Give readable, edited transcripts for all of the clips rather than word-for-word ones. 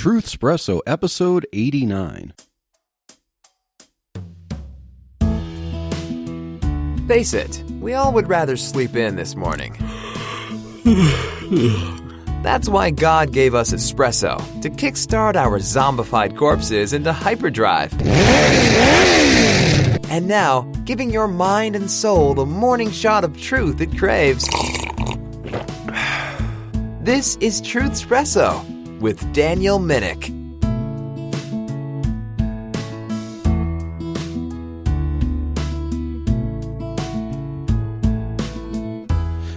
Truthspresso, episode 89. Face it, we all would rather sleep in this morning. That's why God gave us espresso, to kickstart our zombified corpses into hyperdrive. And now, giving your mind and soul the morning shot of truth it craves. This is Truthspresso with Daniel Minnick.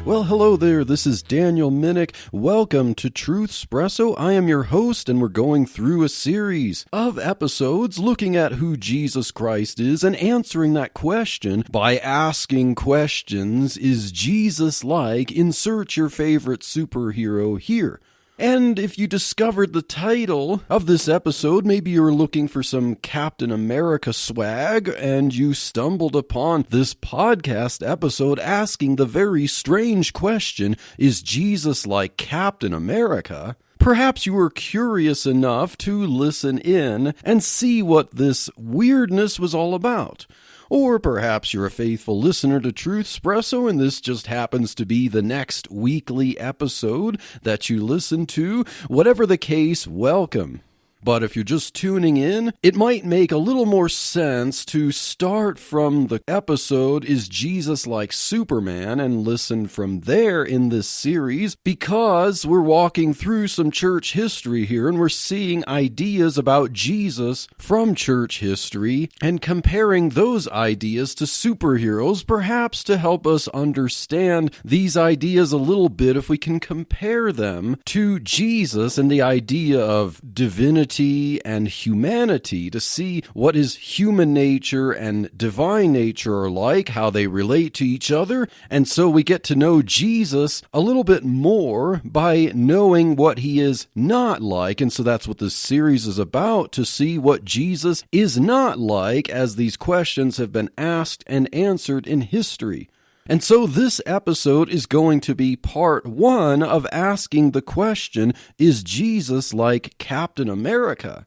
Well, hello there. This is Daniel Minnick. Welcome to Truthspresso. I am your host, and we're going through a series of episodes looking at who Jesus Christ is and answering that question by asking questions. Is Jesus like? Insert your favorite superhero here. And if you discovered the title of this episode, maybe you were looking for some Captain America swag, and you stumbled upon this podcast episode asking the very strange question, is Jesus like Captain America? Perhaps you were curious enough to listen in and see what this weirdness was all about. Or perhaps you're a faithful listener to Truthspresso and this just happens to be the next weekly episode that you listen to. Whatever the case, welcome. But if you're just tuning in, it might make a little more sense to start from the episode, Is Jesus Like Superman? And listen from there in this series, because we're walking through some church history here and we're seeing ideas about Jesus from church history and comparing those ideas to superheroes, perhaps to help us understand these ideas a little bit if we can compare them to Jesus and the idea of divinity and humanity, to see what his human nature and divine nature are like, how they relate to each other, and so we get to know Jesus a little bit more by knowing what he is not like, and so that's what this series is about, to see what Jesus is not like as these questions have been asked and answered in history. And so this episode is going to be part one of asking the question, is Jesus like Captain America?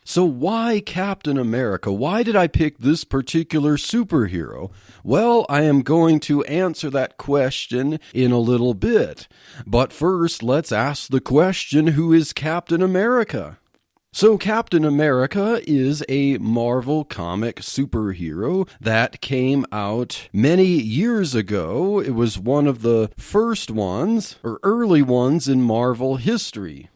So why Captain America? Why did I pick this particular superhero? Well, I am going to answer that question in a little bit. But first, let's ask the question, who is Captain America? So Captain America is a Marvel comic superhero that came out many years ago. It was one of the first ones, or early ones, in Marvel history.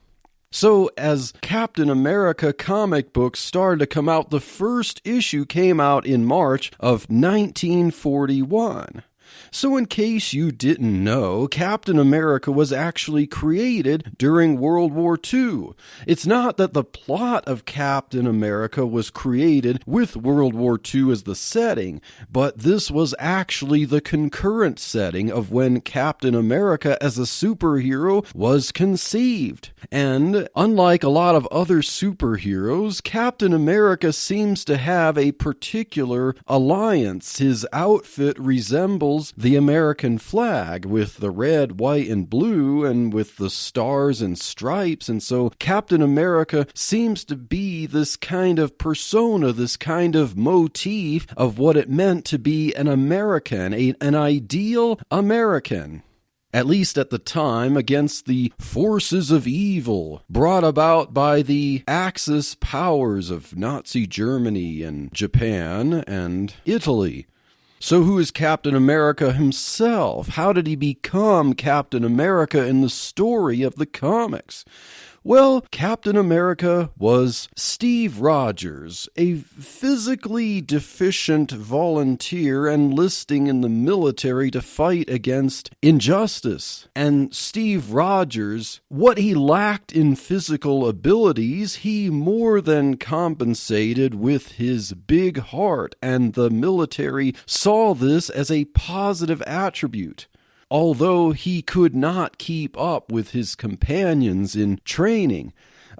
So as Captain America comic books started to come out, the first issue came out in March of 1941. So in case you didn't know, Captain America was actually created during World War II. It's not that the plot of Captain America was created with World War II as the setting, but this was actually the concurrent setting of when Captain America as a superhero was conceived. And unlike a lot of other superheroes, Captain America seems to have a particular alliance. His outfit resembles the American flag with the red, white, and blue, and with the stars and stripes. And so Captain America seems to be this kind of persona, this kind of motif of what it meant to be an American, an ideal American. At least at the time, against the forces of evil brought about by the Axis powers of Nazi Germany and Japan and Italy. So who is Captain America himself? How did he become Captain America in the story of the comics? Well, Captain America was Steve Rogers, a physically deficient volunteer enlisting in the military to fight against injustice. And Steve Rogers, what he lacked in physical abilities, he more than compensated with his big heart, and the military saw this as a positive attribute. Although he could not keep up with his companions in training,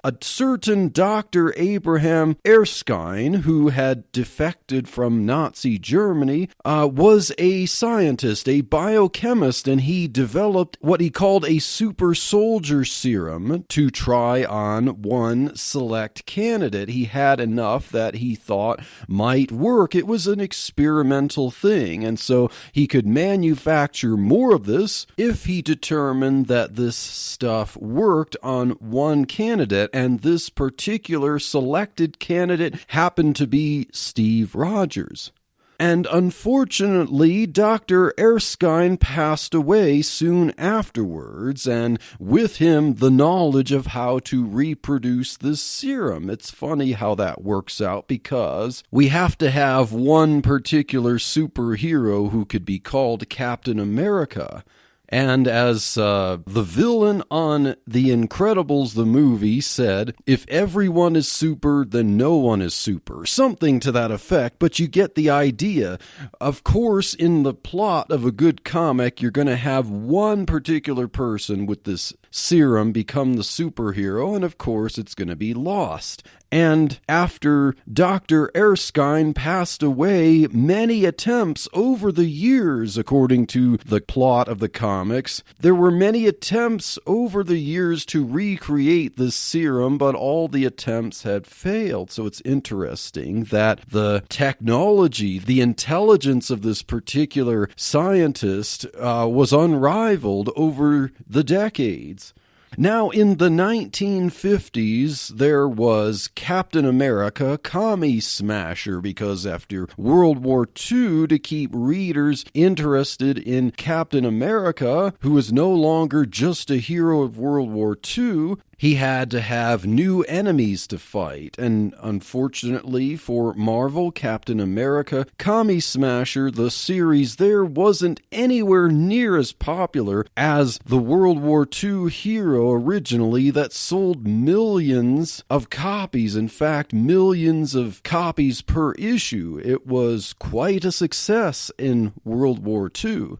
a certain Dr. Abraham Erskine, who had defected from Nazi Germany, was a scientist, a biochemist, and he developed what he called a super soldier serum to try on one select candidate. He had enough that he thought might work. It was an experimental thing, and so he could manufacture more of this if he determined that this stuff worked on one candidate, and this particular selected candidate happened to be Steve Rogers. And unfortunately, Dr. Erskine passed away soon afterwards, and with him the knowledge of how to reproduce this serum. It's funny how that works out, because we have to have one particular superhero who could be called Captain America. And as the villain on The Incredibles, the movie, said, if everyone is super, then no one is super. Something to that effect, but you get the idea. Of course, in the plot of a good comic, you're going to have one particular person with this serum become the superhero, and of course, it's going to be lost. And after Dr. Erskine passed away, many attempts over the years, according to the plot of the comics, there were many attempts over the years to recreate this serum, but all the attempts had failed. So it's interesting that the technology, the intelligence of this particular scientist was unrivaled over the decades. Now, in the 1950s, there was Captain America, Commie Smasher, because after World War II, to keep readers interested in Captain America, who was no longer just a hero of World War II, he had to have new enemies to fight, and unfortunately for Marvel, Captain America, Commie Smasher, the series there wasn't anywhere near as popular as the World War II hero originally that sold millions of copies. In fact, millions of copies per issue. It was quite a success in World War II.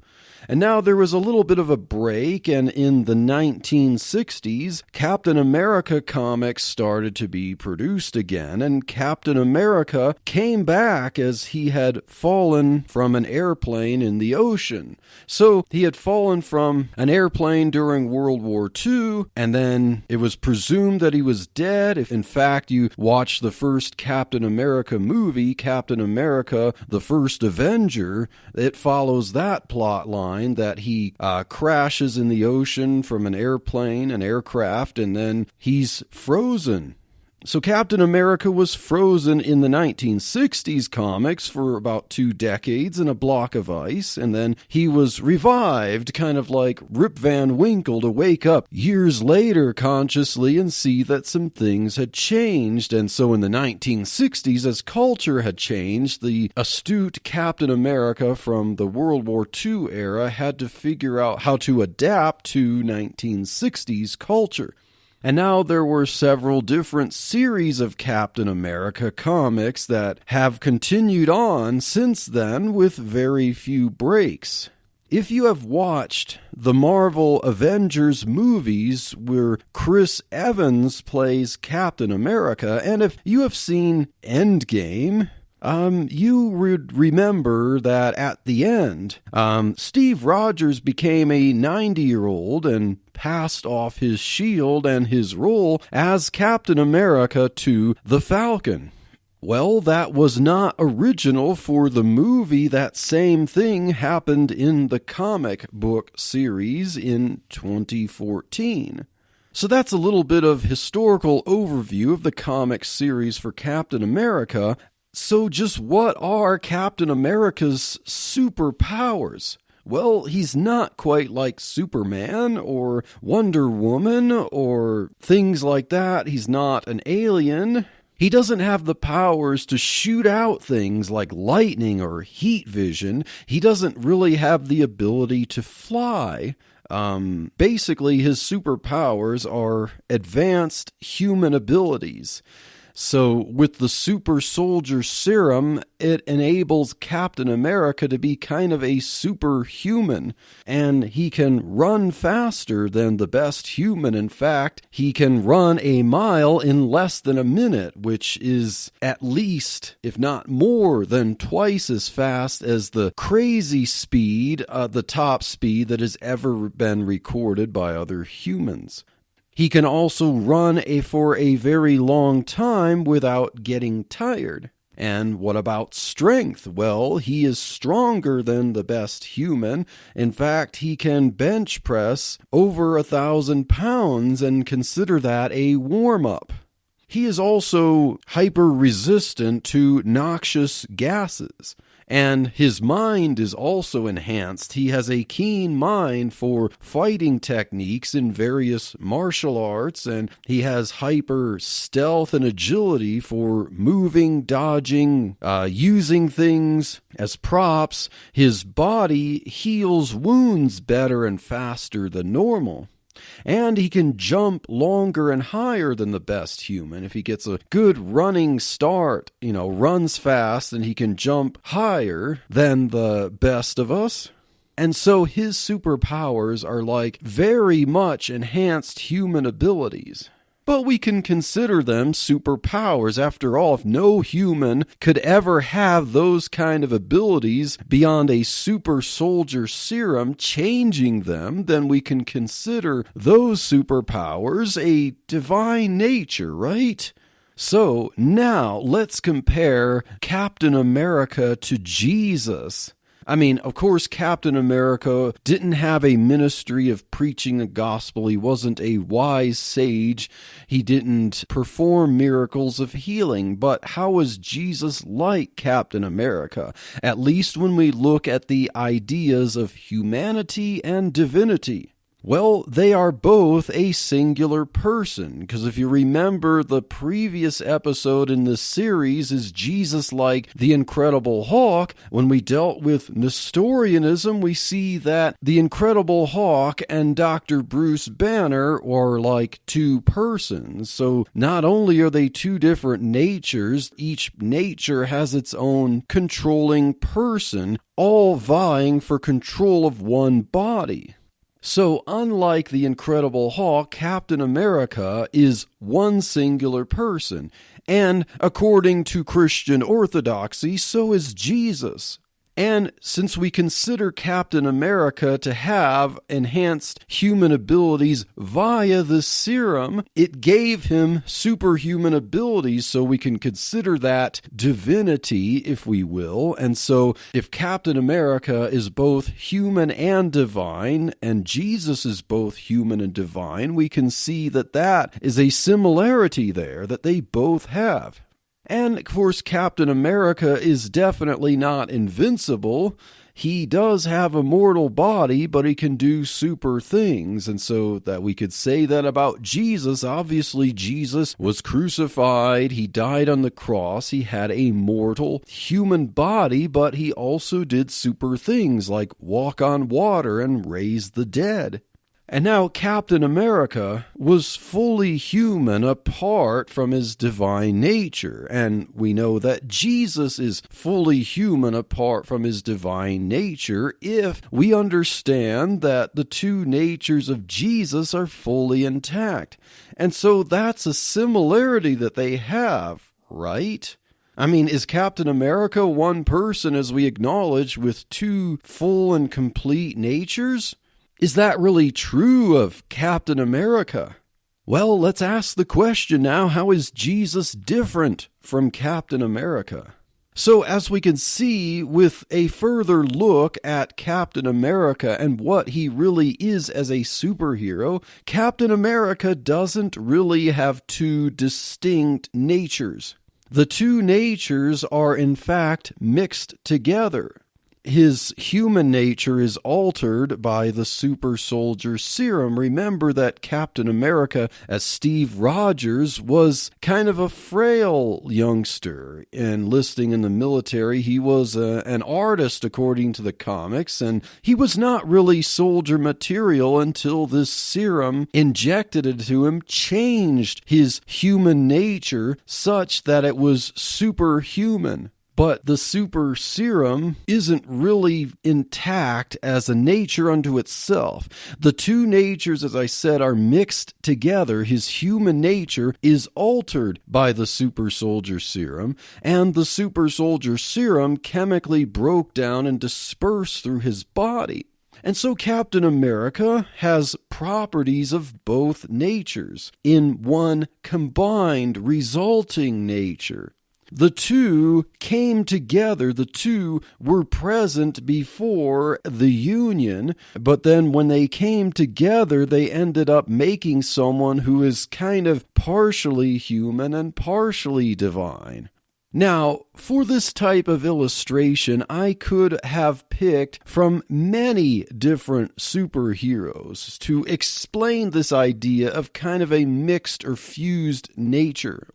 And now there was a little bit of a break, and in the 1960s, Captain America comics started to be produced again, and Captain America came back as he had fallen from an airplane in the ocean. So he had fallen from an airplane during World War II, and then it was presumed that he was dead. If in fact you watch the first Captain America movie, Captain America, the First Avenger, it follows that plot line that he crashes in the ocean from an airplane, an aircraft, and then he's frozen. So Captain America was frozen in the 1960s comics for about 2 decades in a block of ice, and then he was revived, kind of like Rip Van Winkle, to wake up years later consciously and see that some things had changed. And so in the 1960s, as culture had changed, the astute Captain America from the World War II era had to figure out how to adapt to 1960s culture. And now there were several different series of Captain America comics that have continued on since then with very few breaks. If you have watched the Marvel Avengers movies where Chris Evans plays Captain America, and if you have seen Endgame, you would remember that at the end, Steve Rogers became a 90-year-old and passed off his shield and his role as Captain America to the Falcon. Well, that was not original for the movie. That same thing happened in the comic book series in 2014. So that's a little bit of historical overview of the comic series for Captain America. So just what are Captain America's superpowers? Well, he's not quite like Superman or Wonder Woman or things like that. He's not an alien. He doesn't have the powers to shoot out things like lightning or heat vision. He doesn't really have the ability to fly. Basically, his superpowers are advanced human abilities. So with the super soldier serum, it enables Captain America to be kind of a superhuman, and he can run faster than the best human. In fact, he can run a mile in less than a minute, which is at least, if not more than twice as fast as the crazy speed, the top speed that has ever been recorded by other humans. He can also run for a very long time without getting tired. And what about strength? Well, he is stronger than the best human. In fact, he can bench press over 1,000 pounds and consider that a warm-up. He is also hyper-resistant to noxious gases. And his mind is also enhanced. He has a keen mind for fighting techniques in various martial arts, and he has hyper stealth and agility for moving, dodging, using things as props. His body heals wounds better and faster than normal. And he can jump longer and higher than the best human. If he gets a good running start, runs fast, and he can jump higher than the best of us. And so his superpowers are like very much enhanced human abilities. But we can consider them superpowers. After all, if no human could ever have those kind of abilities beyond a super soldier serum changing them, then we can consider those superpowers a divine nature, right? So now let's compare Captain America to Jesus. I mean, of course, Captain America didn't have a ministry of preaching the gospel. He wasn't a wise sage. He didn't perform miracles of healing. But how was Jesus like Captain America? At least when we look at the ideas of humanity and divinity. Well, they are both a singular person, because if you remember the previous episode in this series, is Jesus like the Incredible Hulk? When we dealt with Nestorianism, we see that the Incredible Hulk and Dr. Bruce Banner are like two persons. So not only are they two different natures, each nature has its own controlling person, all vying for control of one body. So, unlike the Incredible Hulk, Captain America is one singular person, and according to Christian orthodoxy, so is Jesus. And since we consider Captain America to have enhanced human abilities via the serum, it gave him superhuman abilities, so we can consider that divinity, if we will. And so if Captain America is both human and divine, and Jesus is both human and divine, we can see that that is a similarity there that they both have. And, of course, Captain America is definitely not invincible. He does have a mortal body, but he can do super things. And so that we could say that about Jesus. Obviously, Jesus was crucified. He died on the cross. He had a mortal human body, but he also did super things like walk on water and raise the dead. And now Captain America was fully human apart from his divine nature, and we know that Jesus is fully human apart from his divine nature if we understand that the two natures of Jesus are fully intact. And so that's a similarity that they have, right? I mean, is Captain America one person, as we acknowledge, with two full and complete natures? Is that really true of Captain America? Well, let's ask the question now, how is Jesus different from Captain America? So as we can see with a further look at Captain America and what he really is as a superhero, Captain America doesn't really have two distinct natures. The two natures are in fact mixed together. his human nature is altered by the super soldier serum. Remember that Captain America, as Steve Rogers, was kind of a frail youngster enlisting in the military. He was an artist, according to the comics, and he was not really soldier material until this serum injected into him changed his human nature such that it was superhuman. But the super serum isn't really intact as a nature unto itself. The two natures, as I said, are mixed together. His human nature is altered by the super soldier serum, and the super soldier serum chemically broke down and dispersed through his body. And so Captain America has properties of both natures in one combined resulting nature. The two came together, the two were present before the union, but then when they came together, they ended up making someone who is kind of partially human and partially divine. Now, for this type of illustration, I could have picked from many different superheroes to explain this idea of kind of a mixed or fused nature.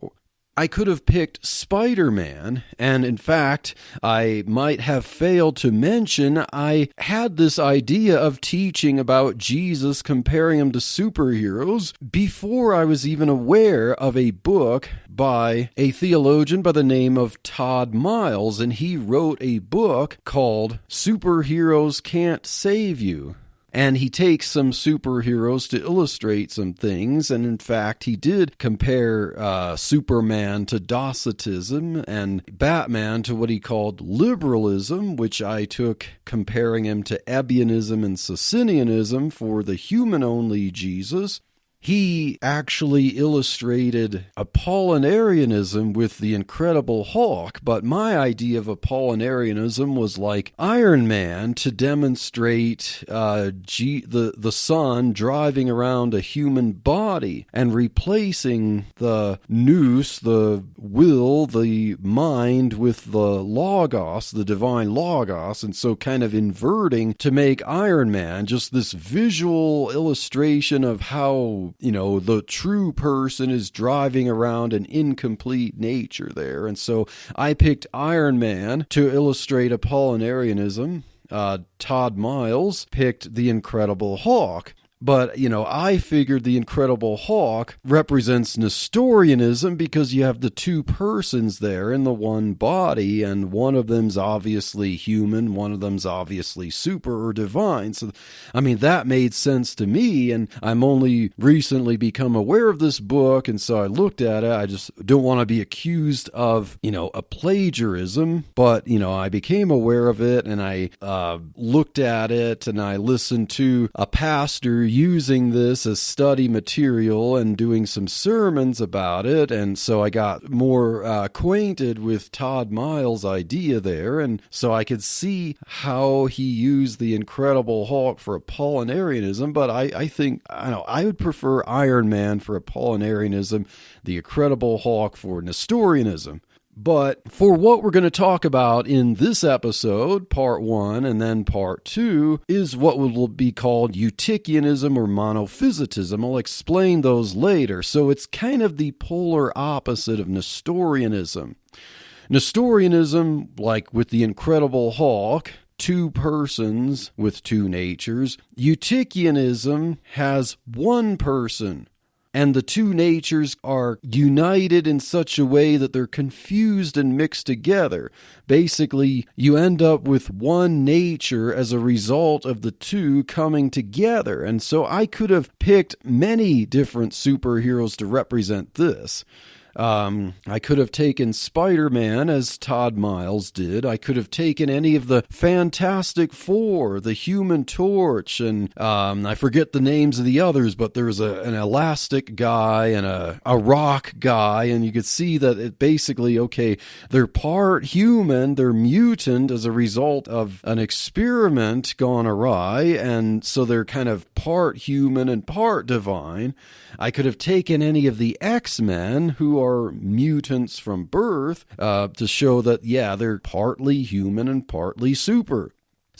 I could have picked Spider-Man, and in fact, I might have failed to mention I had this idea of teaching about Jesus, comparing him to superheroes, before I was even aware of a book by a theologian by the name of Todd Miles, and he wrote a book called Superheroes Can't Save You. And he takes some superheroes to illustrate some things. And in fact, he did compare Superman to Docetism and Batman to what he called liberalism, which I took comparing him to Ebionism and Socinianism for the human-only Jesus. He actually illustrated Apollinarianism with the Incredible Hulk, but my idea of Apollinarianism was like Iron Man to demonstrate the sun driving around a human body and replacing the nous, the will, the mind with the logos, the divine logos, and so kind of inverting to make Iron Man just this visual illustration of how the true person is driving around an incomplete nature there. And so I picked Iron Man to illustrate Apollinarianism. Todd Miles picked the Incredible Hulk. But, I figured the Incredible Hulk represents Nestorianism because you have the two persons there in the one body, and one of them's obviously human, one of them's obviously super or divine. So, that made sense to me, and I'm only recently become aware of this book, and so I looked at it. I just don't want to be accused of, a plagiarism, but, I became aware of it, and I looked at it, and I listened to a pastor using this as study material and doing some sermons about it, and so I got more acquainted with Todd Miles' idea there, and so I could see how he used the Incredible Hulk for Apollinarianism, but I think, I would prefer Iron Man for Apollinarianism, the Incredible Hulk for Nestorianism. But for what we're going to talk about in this episode, part 1 and then part 2, is what will be called Eutychianism or monophysitism. I'll explain those later. So it's kind of the polar opposite of Nestorianism. Nestorianism, like with the Incredible Hulk, two persons with two natures. Eutychianism has one person. And the two natures are united in such a way that they're confused and mixed together. Basically, you end up with one nature as a result of the two coming together. And so I could have picked many different superheroes to represent this. I could have taken Spider-Man, as Todd Miles did. I could have taken any of the Fantastic Four, the Human Torch, and I forget the names of the others, but there's an elastic guy and a rock guy, and you could see that it basically, they're part human, they're mutant as a result of an experiment gone awry, and so they're kind of part human and part divine. I could have taken any of the X-Men, who are mutants from birth, to show that, they're partly human and partly super.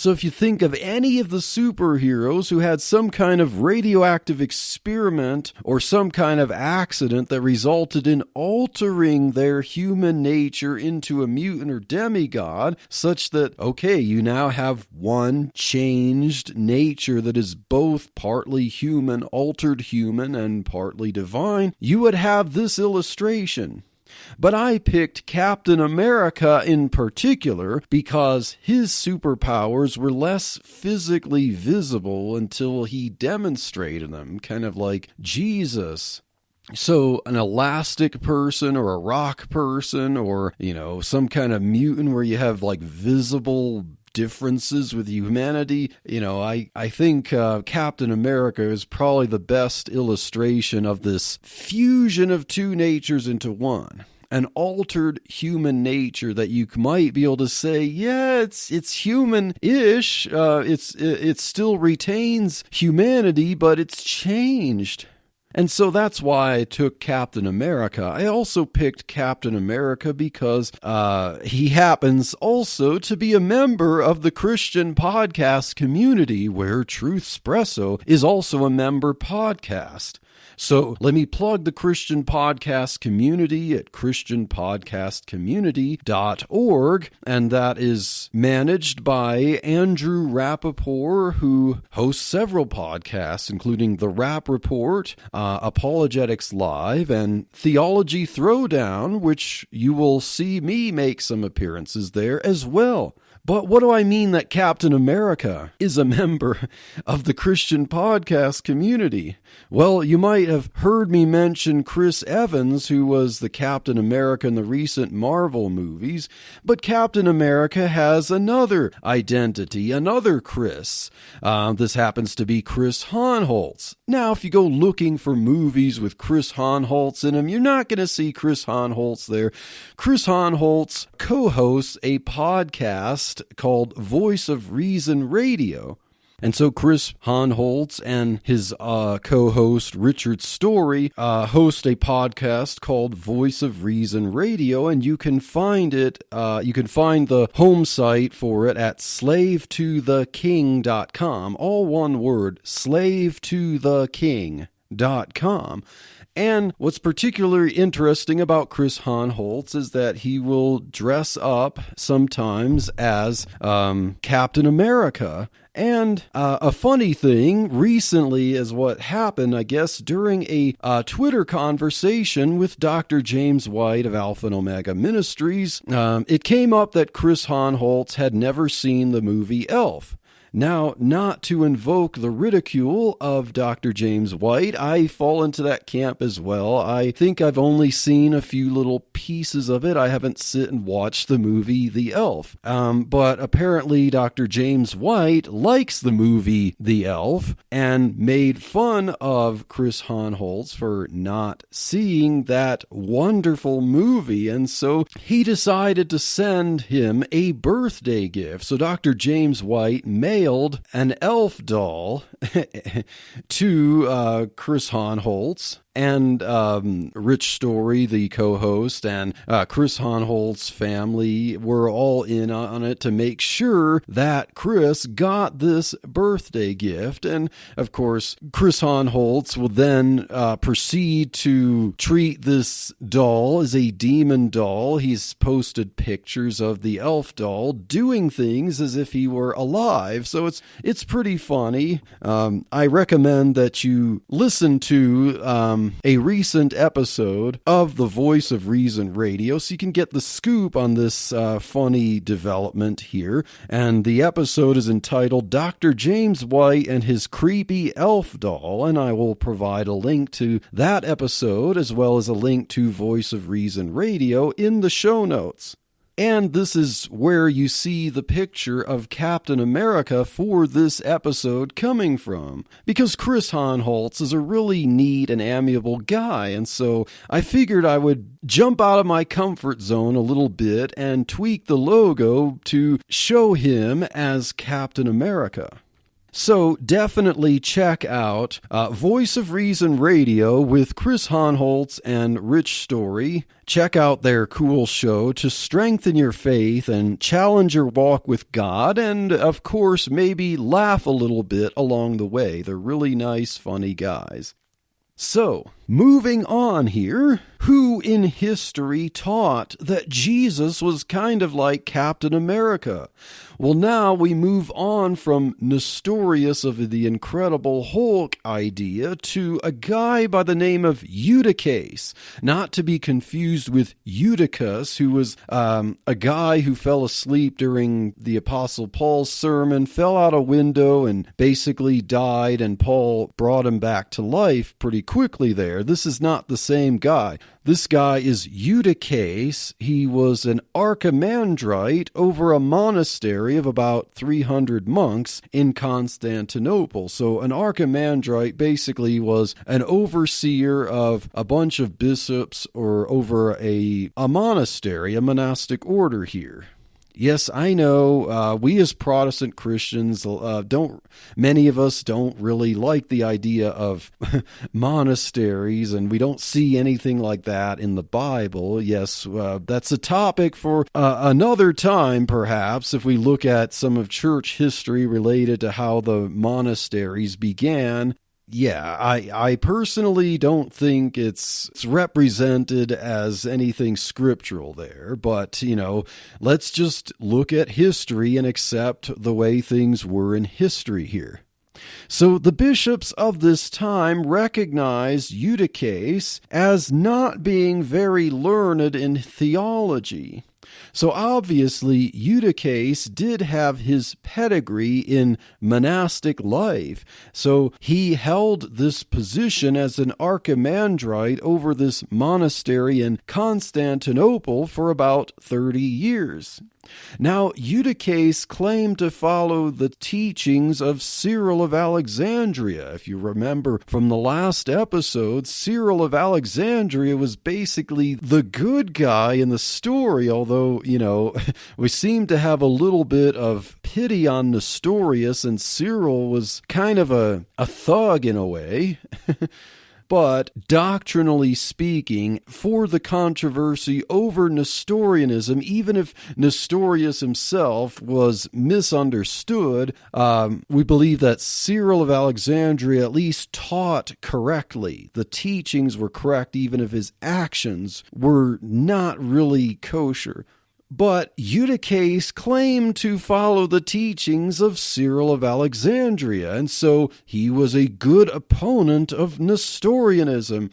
So if you think of any of the superheroes who had some kind of radioactive experiment or some kind of accident that resulted in altering their human nature into a mutant or demigod, such that, okay, you now have one changed nature that is both partly human, altered human, and partly divine, you would have this illustration. But I picked Captain America in particular because his superpowers were less physically visible until he demonstrated them, kind of like Jesus. So an elastic person or a rock person or, some kind of mutant where you have like visible differences with humanity, I think Captain America is probably the best illustration of this fusion of two natures into one. An altered human nature that you might be able to say, yeah, it's human-ish. It still retains humanity, but it's changed. And so that's why I took Captain America. I also picked Captain America because he happens also to be a member of the Christian podcast community where Truth Espresso is also a member podcast. So let me plug the Christian Podcast Community at christianpodcastcommunity.org, and that is managed by Andrew Rappaport, who hosts several podcasts, including The Rap Report, Apologetics Live, and Theology Throwdown, which you will see me make some appearances there as well. But what do I mean that Captain America is a member of the Christian podcast community? Well, you might have heard me mention Chris Evans, who was the Captain America in the recent Marvel movies, but Captain America has another identity, another Chris. This happens to be Chris Hohnholz. Now, if you go looking for movies with Chris Hohnholz in them, you're not going to see Chris Hohnholz there. Chris Hohnholz co-hosts a podcast called Voice of Reason Radio. And so Chris Hohnholz and his co-host Richard Story host a podcast called Voice of Reason Radio, and you can find it. You can find the home site for it at slavetotheking.com. All one word, slavetotheking.com. And what's particularly interesting about Chris Hohnholz is that he will dress up sometimes as Captain America. And a funny thing recently is what happened, I guess, during a Twitter conversation with Dr. James White of Alpha and Omega Ministries. It came up that Chris Hohnholz had never seen the movie Elf. Now, not to invoke the ridicule of Dr. James White, I fall into that camp as well. I think I've only seen a few little pieces of it. I haven't sit and watched the movie The Elf. But apparently Dr. James White likes the movie The Elf and made fun of Chris Hohnholz for not seeing that wonderful movie. And so he decided to send him a birthday gift. So Dr. James White mailed an elf doll to Chris Hohnholz and Rich Story, the co-host, and Chris Hohnholz's family were all in on it to make sure that Chris got this birthday gift. And, of course, Chris Hohnholz will then proceed to treat this doll as a demon doll. He's posted pictures of the elf doll doing things as if he were alive. So it's pretty funny. I recommend that you listen to a recent episode of the Voice of Reason Radio so you can get the scoop on this funny development here. And the episode is entitled Dr. James White and His Creepy Elf Doll, and I will provide a link to that episode as well as a link to Voice of Reason Radio in the show notes. And this is where you see the picture of Captain America for this episode coming from. Because Chris Hohnholz is a really neat and amiable guy, and so I figured I would jump out of my comfort zone a little bit and tweak the logo to show him as Captain America. So definitely check out Voice of Reason Radio with Chris Hohnholz and Rich Story. Check out their cool show to strengthen your faith and challenge your walk with God, and of course maybe laugh a little bit along the way. They're really nice, funny guys. So, moving on here, who in history taught that Jesus was kind of like Captain America? Well, now we move on from Nestorius of the Incredible Hulk idea to a guy by the name of Eutyches, not to be confused with Eutychus, who was a guy who fell asleep during the Apostle Paul's sermon, fell out a window and basically died, and Paul brought him back to life pretty quickly there. This is not the same guy. This guy is Eutyches. He was an archimandrite over a monastery of about 300 monks in Constantinople. So an archimandrite basically was an overseer of a bunch of bishops or over a monastery, a monastic order here. Yes, I know, we as Protestant Christians, many of us don't really like the idea of monasteries, and we don't see anything like that in the Bible. Yes, that's a topic for another time, perhaps, if we look at some of church history related to how the monasteries began. Yeah, I personally don't think it's represented as anything scriptural there, but, let's just look at history and accept the way things were in history here. So the bishops of this time recognized Eutyches as not being very learned in theology. So obviously, Eutyches did have his pedigree in monastic life. So he held this position as an archimandrite over this monastery in Constantinople for about 30 years. Now, Eutyches claimed to follow the teachings of Cyril of Alexandria. If you remember from the last episode, Cyril of Alexandria was basically the good guy in the story, although, we seem to have a little bit of pity on Nestorius, and Cyril was kind of a thug in a way. But doctrinally speaking, for the controversy over Nestorianism, even if Nestorius himself was misunderstood, we believe that Cyril of Alexandria at least taught correctly. The teachings were correct, even if his actions were not really kosher. But Eutyches claimed to follow the teachings of Cyril of Alexandria, and so he was a good opponent of Nestorianism.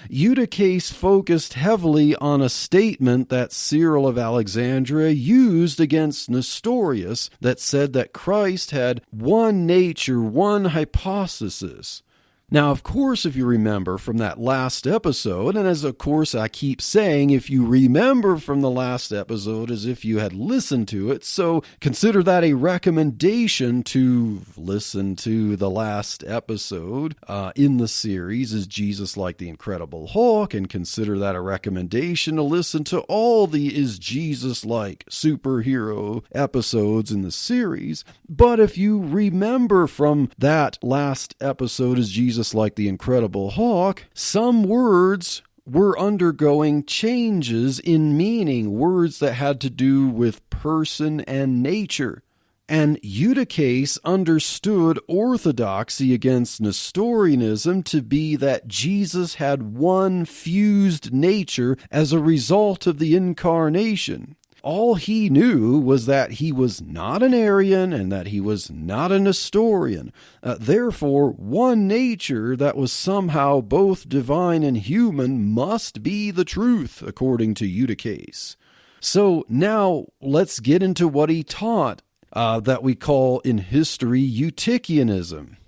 Eutyches focused heavily on a statement that Cyril of Alexandria used against Nestorius that said that Christ had one nature, one hypostasis. Now, of course, if you remember from that last episode, and as of course I keep saying, if you remember from the last episode as if you had listened to it, so consider that a recommendation to listen to the last episode in the series, Is Jesus Like the Incredible Hulk? And consider that a recommendation to listen to all the Is Jesus Like superhero episodes in the series. But if you remember from that last episode, Is Jesus Like the Incredible Hulk, some words were undergoing changes in meaning, words that had to do with person and nature. And Eutyches understood orthodoxy against Nestorianism to be that Jesus had one fused nature as a result of the incarnation. All he knew was that he was not an Arian and that he was not a Nestorian. Therefore, one nature that was somehow both divine and human must be the truth, according to Eutyches. So now let's get into what he taught that we call in history Eutychianism.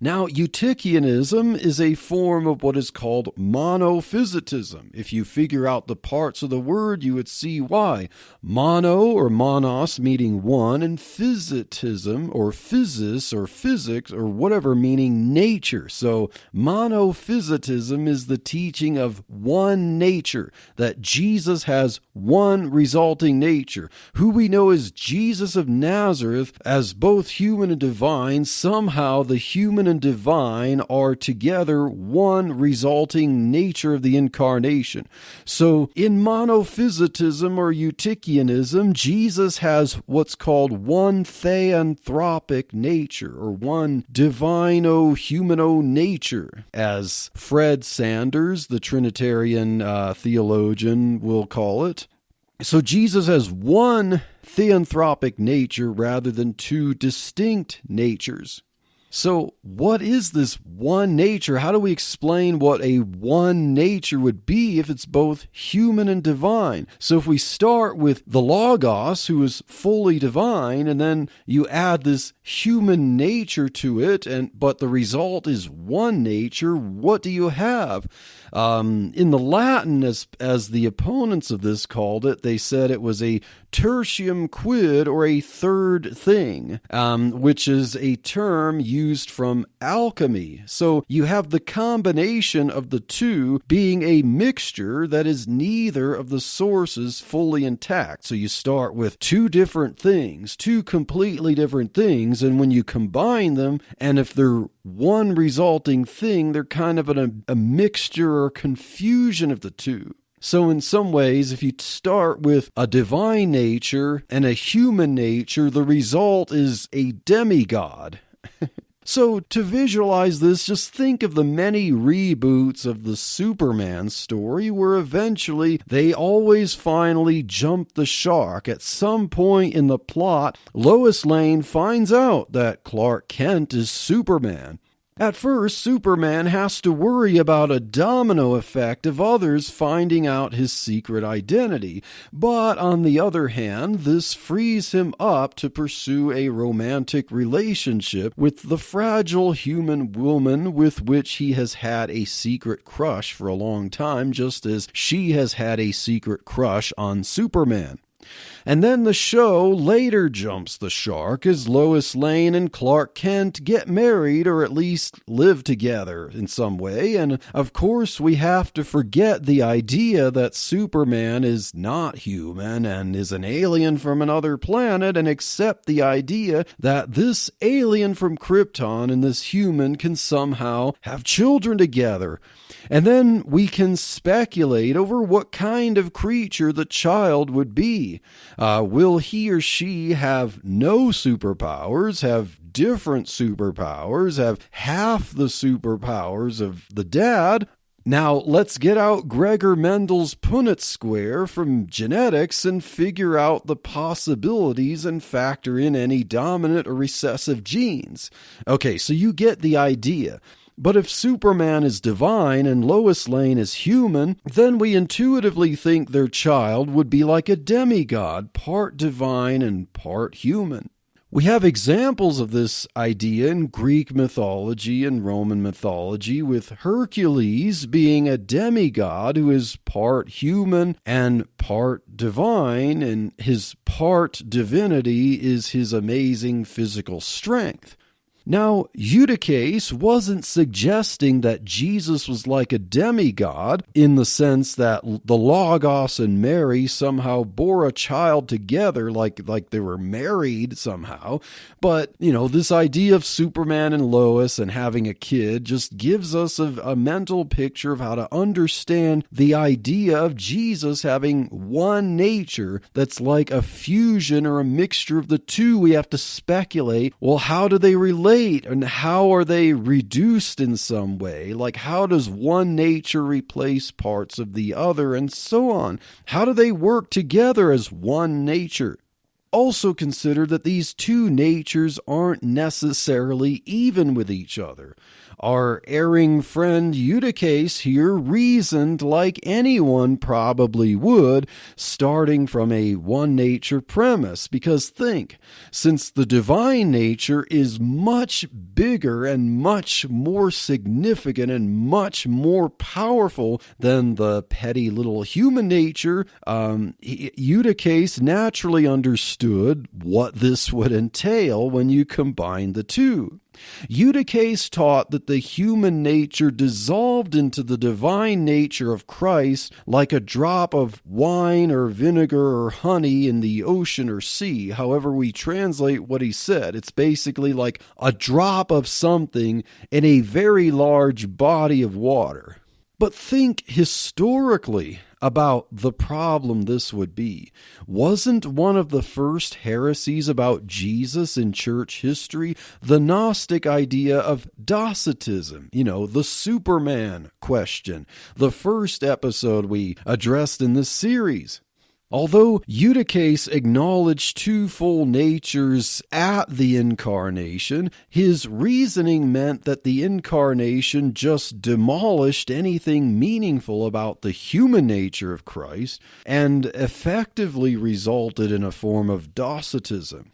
Now, Eutychianism is a form of what is called monophysitism. If you figure out the parts of the word, you would see why. Mono or monos meaning one, and physitism or physis or physics or whatever meaning nature. So monophysitism is the teaching of one nature, that Jesus has one resulting nature. Who we know as Jesus of Nazareth as both human and divine, somehow the human and divine are together one resulting nature of the incarnation. So in monophysitism or Eutychianism, Jesus has what's called one theanthropic nature, or one divino-humano nature, as Fred Sanders, the Trinitarian theologian, will call it. So Jesus has one theanthropic nature rather than two distinct natures. So what is this one nature? How do we explain what a one nature would be if it's both human and divine? So if we start with the Logos, who is fully divine, and then you add this human nature to it, but the result is one nature, what do you have? In the Latin, as the opponents of this called it, they said it was a tertium quid, or a third thing, which is a term used from alchemy. So you have the combination of the two being a mixture that is neither of the sources fully intact. So you start with two different things, two completely different things, and when you combine them, and if they're one resulting thing, they're kind of a mixture or confusion of the two. So in some ways, if you start with a divine nature and a human nature, the result is a demigod. So to visualize this, just think of the many reboots of the Superman story where eventually they always finally jump the shark. At some point in the plot, Lois Lane finds out that Clark Kent is Superman. At first, Superman has to worry about a domino effect of others finding out his secret identity. But on the other hand, this frees him up to pursue a romantic relationship with the fragile human woman with which he has had a secret crush for a long time, just as she has had a secret crush on Superman. And then the show later jumps the shark as Lois Lane and Clark Kent get married, or at least live together in some way. And of course, we have to forget the idea that Superman is not human and is an alien from another planet, and accept the idea that this alien from Krypton and this human can somehow have children together. And then we can speculate over what kind of creature the child would be. Will he or she have no superpowers, have different superpowers, have half the superpowers of the dad? Now, let's get out Gregor Mendel's Punnett square from genetics and figure out the possibilities and factor in any dominant or recessive genes. Okay, so you get the idea. But if Superman is divine and Lois Lane is human, then we intuitively think their child would be like a demigod, part divine and part human. We have examples of this idea in Greek mythology and Roman mythology, with Hercules being a demigod who is part human and part divine, and his part divinity is his amazing physical strength. Now, Eutyches wasn't suggesting that Jesus was like a demigod in the sense that the Logos and Mary somehow bore a child together like they were married somehow. But, this idea of Superman and Lois and having a kid just gives us a mental picture of how to understand the idea of Jesus having one nature that's like a fusion or a mixture of the two. We have to speculate, well, how do they relate? And how are they reduced in some way? Like, how does one nature replace parts of the other, and so on? How do they work together as one nature? also consider that these two natures aren't necessarily even with each other. Our erring friend Eutyches here reasoned like anyone probably would, starting from a one-nature premise, because think, since the divine nature is much bigger and much more significant and much more powerful than the petty little human nature, Eutyches naturally understood what this would entail when you combine the two. Eutyches taught that the human nature dissolved into the divine nature of Christ like a drop of wine or vinegar or honey in the ocean or sea. However we translate what he said, it's basically like a drop of something in a very large body of water. But think historically about the problem this would be. Wasn't one of the first heresies about Jesus in church history the Gnostic idea of Docetism? The Superman question, the first episode we addressed in this series. Although Eutyches acknowledged two full natures at the Incarnation, his reasoning meant that the Incarnation just demolished anything meaningful about the human nature of Christ and effectively resulted in a form of Docetism.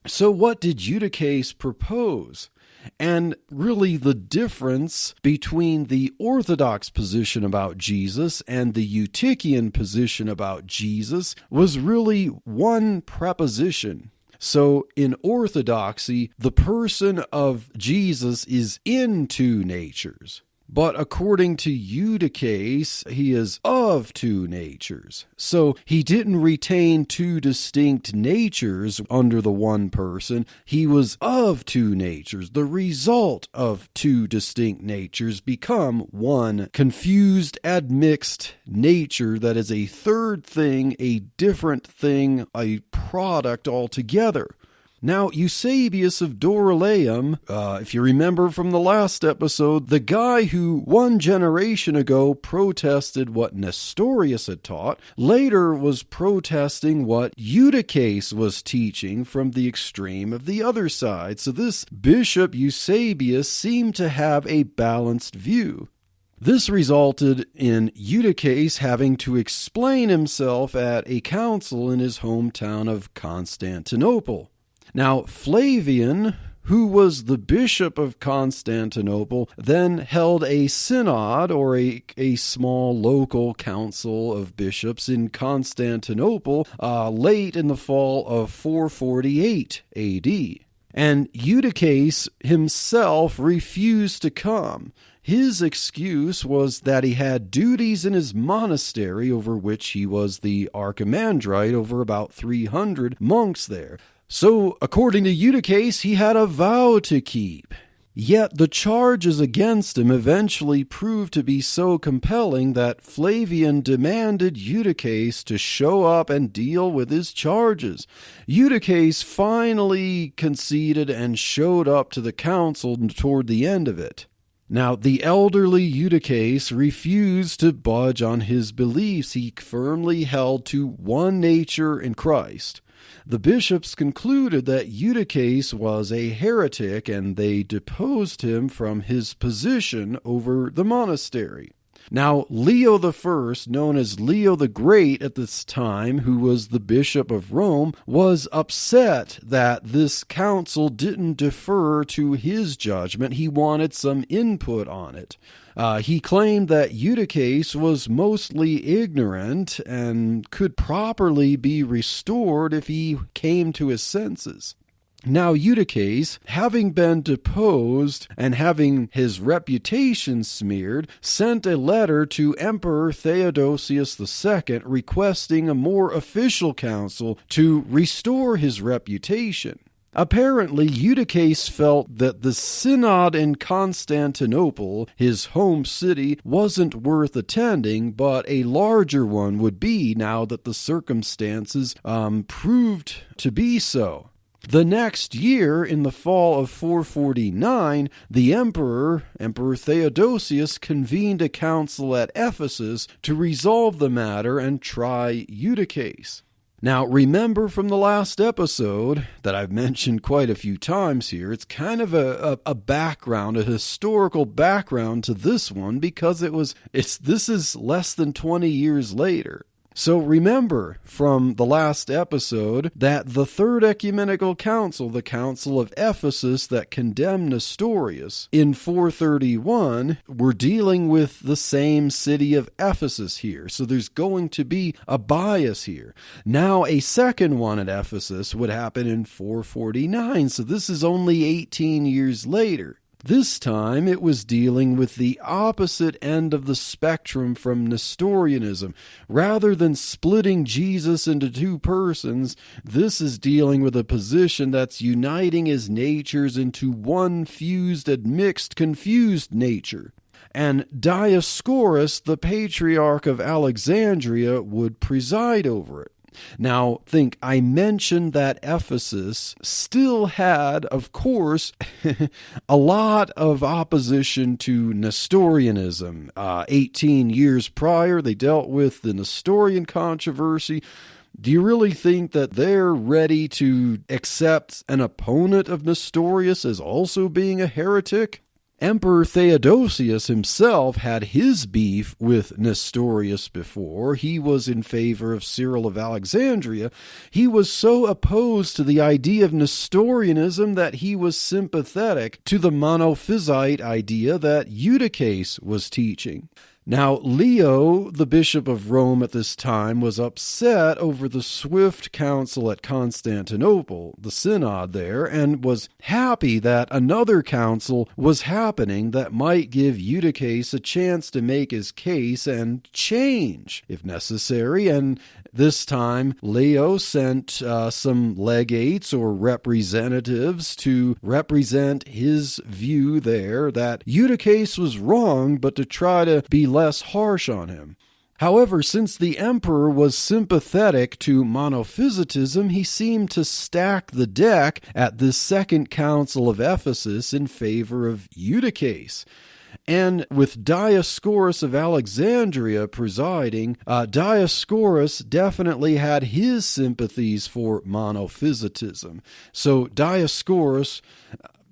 So what did Eutyches propose? And really the difference between the Orthodox position about Jesus and the Eutychian position about Jesus was really one preposition. So in Orthodoxy, the person of Jesus is in two natures. But according to Eutyches, he is of two natures. So he didn't retain two distinct natures under the one person. He was of two natures. The result of two distinct natures become one confused, admixed nature that is a third thing, a different thing, a product altogether. Now, Eusebius of Dorylaeum, if you remember from the last episode, the guy who 1 generation ago protested what Nestorius had taught, later was protesting what Eutyches was teaching from the extreme of the other side. So this Bishop Eusebius seemed to have a balanced view. This resulted in Eutyches having to explain himself at a council in his hometown of Constantinople. Now, Flavian, who was the bishop of Constantinople, then held a synod or a small local council of bishops in Constantinople late in the fall of 448 AD. And Eutyches himself refused to come. His excuse was that he had duties in his monastery over which he was the archimandrite over about 300 monks there. So, according to Eutyches, he had a vow to keep. Yet the charges against him eventually proved to be so compelling that Flavian demanded Eutyches to show up and deal with his charges. Eutyches finally conceded and showed up to the council toward the end of it. Now, the elderly Eutyches refused to budge on his beliefs. He firmly held to one nature in Christ. The bishops concluded that Eutyches was a heretic, and they deposed him from his position over the monastery. Now, Leo I, known as Leo the Great at this time, who was the Bishop of Rome, was upset that this council didn't defer to his judgment. He wanted some input on it. He claimed that Eutyches was mostly ignorant and could properly be restored if he came to his senses. Now Eutyches, having been deposed and having his reputation smeared, sent a letter to Emperor Theodosius II requesting a more official council to restore his reputation. Apparently, Eutyches felt that the synod in Constantinople, his home city, wasn't worth attending, but a larger one would be now that the circumstances proved to be so. The next year, in the fall of 449, the Emperor Theodosius, convened a council at Ephesus to resolve the matter and try Eutyches. Now, remember from the last episode that I've mentioned quite a few times here, it's kind of a background, a historical background to this one, because this is less than 20 years later. So remember from the last episode that the Third Ecumenical Council, the Council of Ephesus that condemned Nestorius in 431, we're dealing with the same city of Ephesus here. So there's going to be a bias here. Now a second one at Ephesus would happen in 449. So this is only 18 years later. This time it was dealing with the opposite end of the spectrum from Nestorianism. Rather than splitting Jesus into two persons, this is dealing with a position that's uniting his natures into one fused and mixed, confused nature. And Dioscorus, the Patriarch of Alexandria, would preside over it. Now, I mentioned that Ephesus still had, of course, a lot of opposition to Nestorianism. 18 years prior, they dealt with the Nestorian controversy. Do you really think that they're ready to accept an opponent of Nestorius as also being a heretic? Emperor Theodosius himself had his beef with Nestorius before. He was in favor of Cyril of Alexandria. He was so opposed to the idea of Nestorianism that he was sympathetic to the monophysite idea that Eutyches was teaching. Now, Leo, the Bishop of Rome at this time, was upset over the swift council at Constantinople, the synod there, and was happy that another council was happening that might give Eutyches a chance to make his case and change, if necessary. And this time, Leo sent some legates or representatives to represent his view there that Eutyches was wrong, but to try to be less harsh on him. However, since the emperor was sympathetic to monophysitism, he seemed to stack the deck at this second council of Ephesus in favor of Eutyches. And with Dioscorus of Alexandria presiding, Dioscorus definitely had his sympathies for monophysitism. So Dioscorus,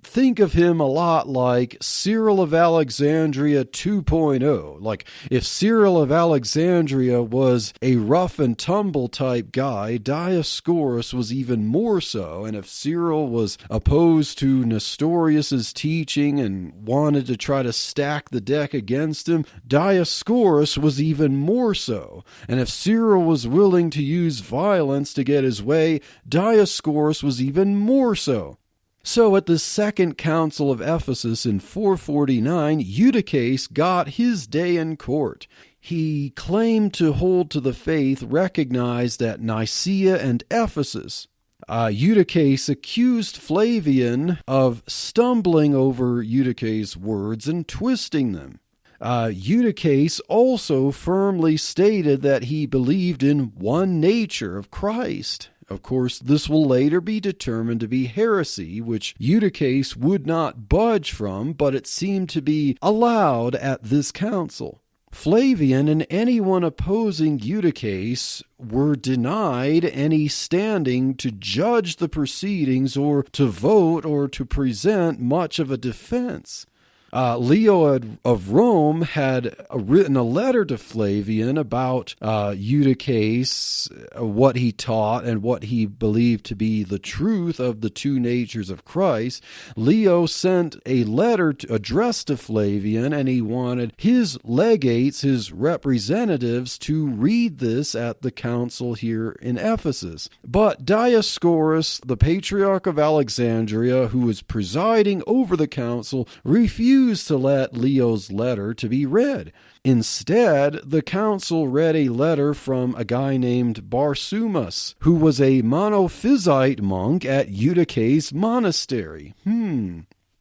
think of him a lot like Cyril of Alexandria 2.0. Like if Cyril of Alexandria was a rough and tumble type guy, Dioscorus was even more so. And if Cyril was opposed to Nestorius's teaching and wanted to try to stack the deck against him, Dioscorus was even more so. And if Cyril was willing to use violence to get his way, Dioscorus was even more so. So at the Second Council of Ephesus in 449, Eutyches got his day in court. He claimed to hold to the faith recognized at Nicaea and Ephesus. Eutyches accused Flavian of stumbling over Eutyches' words and twisting them. Eutyches also firmly stated that he believed in one nature of Christ. Of course, this will later be determined to be heresy, which Eutyches would not budge from, but it seemed to be allowed at this council. Flavian and anyone opposing Eutyches were denied any standing to judge the proceedings or to vote or to present much of a defense. Leo of Rome had written a letter to Flavian about Eutyches, what he taught and what he believed to be the truth of the two natures of Christ. Leo sent a letter addressed to Flavian, and he wanted his legates, his representatives, to read this at the council here in Ephesus. But Dioscorus, the Patriarch of Alexandria, who was presiding over the council, refused to let Leo's letter to be read. Instead, the council read a letter from a guy named Barsumas, who was a monophysite monk at Eutyches monastery.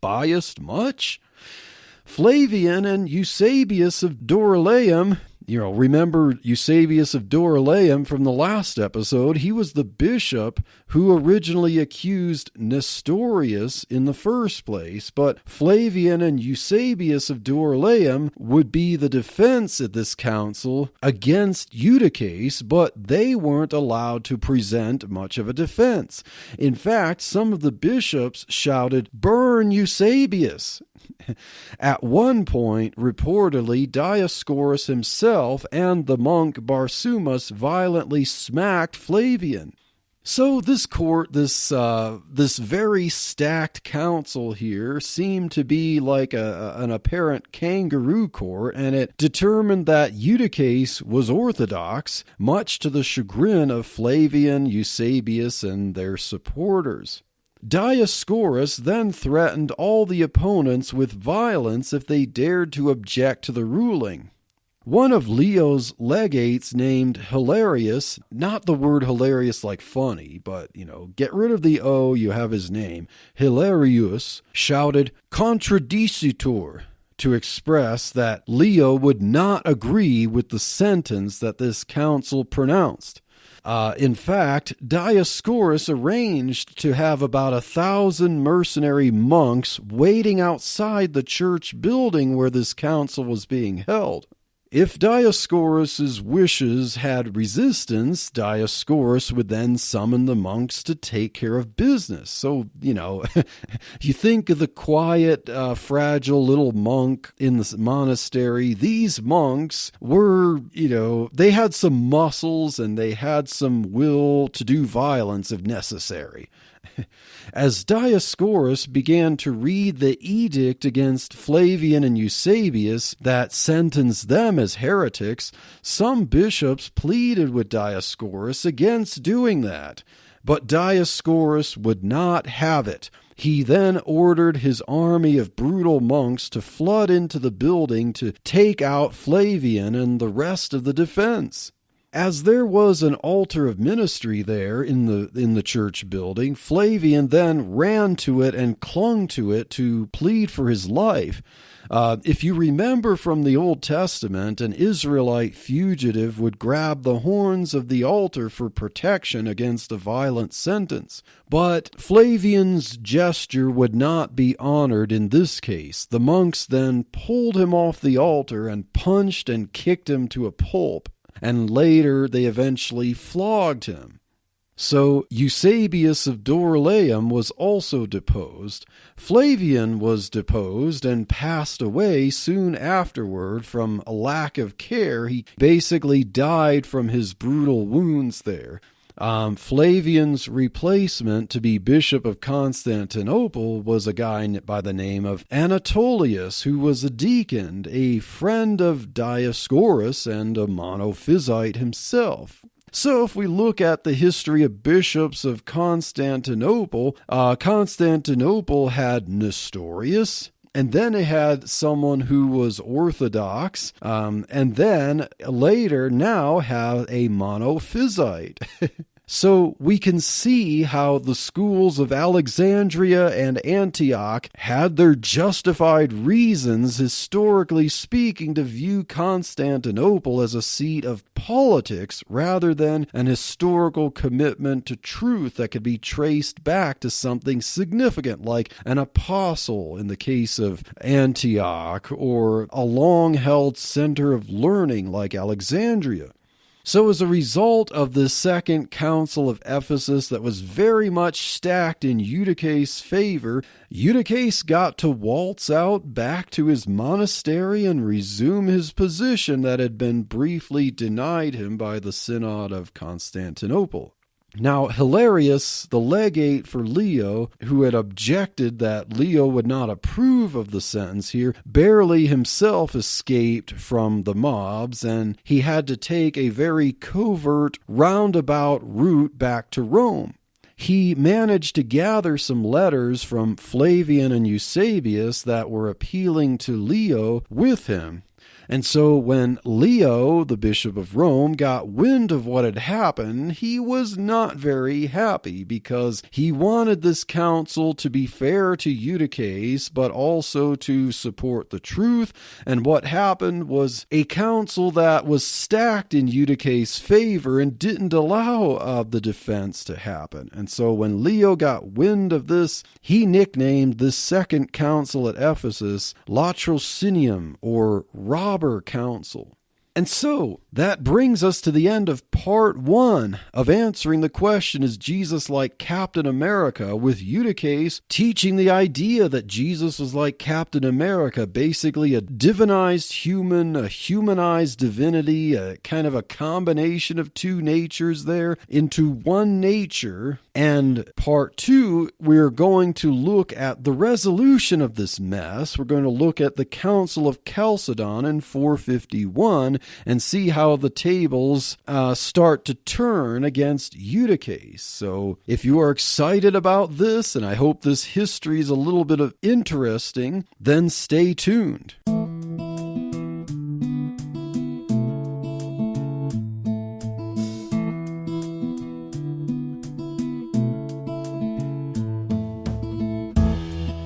Biased much? Flavian and Eusebius of Dorylaeum, Remember Eusebius of Dorylaeum from the last episode? He was the bishop who originally accused Nestorius in the first place, but Flavian and Eusebius of Dorylaeum would be the defense at this council against Eutyches, but they weren't allowed to present much of a defense. In fact, some of the bishops shouted, "Burn Eusebius!" At one point, reportedly, Dioscorus himself and the monk Barsumas violently smacked Flavian. So this court, this very stacked council here, seemed to be like an apparent kangaroo court, and it determined that Eutyches was orthodox, much to the chagrin of Flavian, Eusebius, and their supporters. Dioscorus then threatened all the opponents with violence if they dared to object to the ruling. One of Leo's legates named Hilarius, not the word hilarious like funny, but, get rid of the O, you have his name, Hilarius, shouted "Contradicitur," to express that Leo would not agree with the sentence that this council pronounced. In fact, Dioscorus arranged to have about 1,000 mercenary monks waiting outside the church building where this council was being held. If Dioscorus's wishes had resistance, Dioscorus would then summon the monks to take care of business. So, if you think of the quiet, fragile little monk in the monastery, these monks were, they had some muscles and they had some will to do violence if necessary. As Dioscorus began to read the edict against Flavian and Eusebius that sentenced them as heretics, some bishops pleaded with Dioscorus against doing that. But Dioscorus would not have it. He then ordered his army of brutal monks to flood into the building to take out Flavian and the rest of the defense. As there was an altar of ministry there in the church building, Flavian then ran to it and clung to it to plead for his life. If you remember from the Old Testament, an Israelite fugitive would grab the horns of the altar for protection against a violent sentence. But Flavian's gesture would not be honored in this case. The monks then pulled him off the altar and punched and kicked him to a pulp. And later they eventually flogged him. So Eusebius of Dorylaeum was also deposed. Flavian was deposed and passed away soon afterward from a lack of care. He basically died from his brutal wounds there. Flavian's replacement to be Bishop of Constantinople was a guy by the name of Anatolius, who was a deacon, a friend of Dioscorus, and a monophysite himself. So if we look at the history of bishops of Constantinople, Constantinople had Nestorius, and then it had someone who was orthodox, and then later now have a monophysite. So we can see how the schools of Alexandria and Antioch had their justified reasons, historically speaking, to view Constantinople as a seat of politics rather than an historical commitment to truth that could be traced back to something significant like an apostle in the case of Antioch, or a long-held center of learning like Alexandria. So as a result of the Second Council of Ephesus that was very much stacked in Eutyches' favor, Eutyches got to waltz out back to his monastery and resume his position that had been briefly denied him by the Synod of Constantinople. Now, Hilarius, the legate for Leo, who had objected that Leo would not approve of the sentence here, barely himself escaped from the mobs, and he had to take a very covert, roundabout route back to Rome. He managed to gather some letters from Flavian and Eusebius that were appealing to Leo with him. And so when Leo, the Bishop of Rome, got wind of what had happened, he was not very happy because he wanted this council to be fair to Eutyches, but also to support the truth. And what happened was a council that was stacked in Eutyches' favor and didn't allow the defense to happen. And so when Leo got wind of this, he nicknamed this second council at Ephesus Latrocinium, or Robber Council. And so that brings us to the end of part 1 of answering the question, is Jesus like Captain America, with Eutyches teaching the idea that Jesus was like Captain America, basically a divinized human, a humanized divinity, a kind of a combination of two natures there into one nature. And part 2, we're going to look at the resolution of this mess. We're going to look at the Council of Chalcedon in 451 and see how the tables start to turn against Eutyches. So if you are excited about this, and I hope this history is a little bit of interesting, then stay tuned.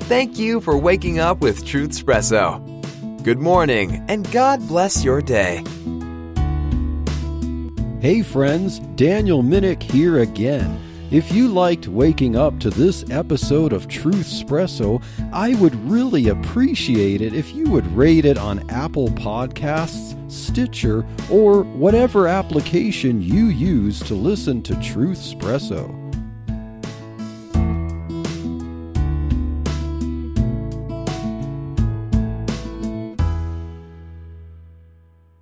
Thank you for waking up with Truth Espresso. Good morning, and God bless your day. Hey friends, Daniel Minnick here again. If you liked waking up to this episode of Truth Espresso, I would really appreciate it if you would rate it on Apple Podcasts, Stitcher, or whatever application you use to listen to Truth Espresso.